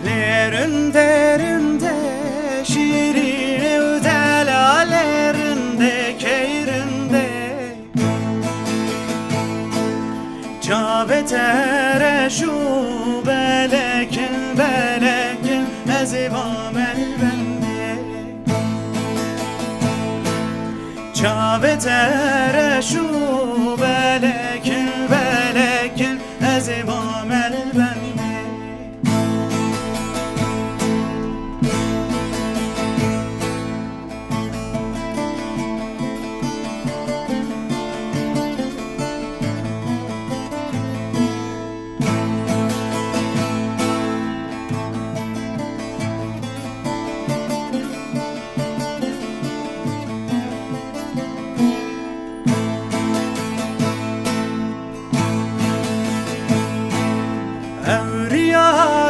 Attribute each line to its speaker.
Speaker 1: lerinde şirin ödelalerinde keyrinde Cabetere şu belekin ezivam elbende Cabetere şu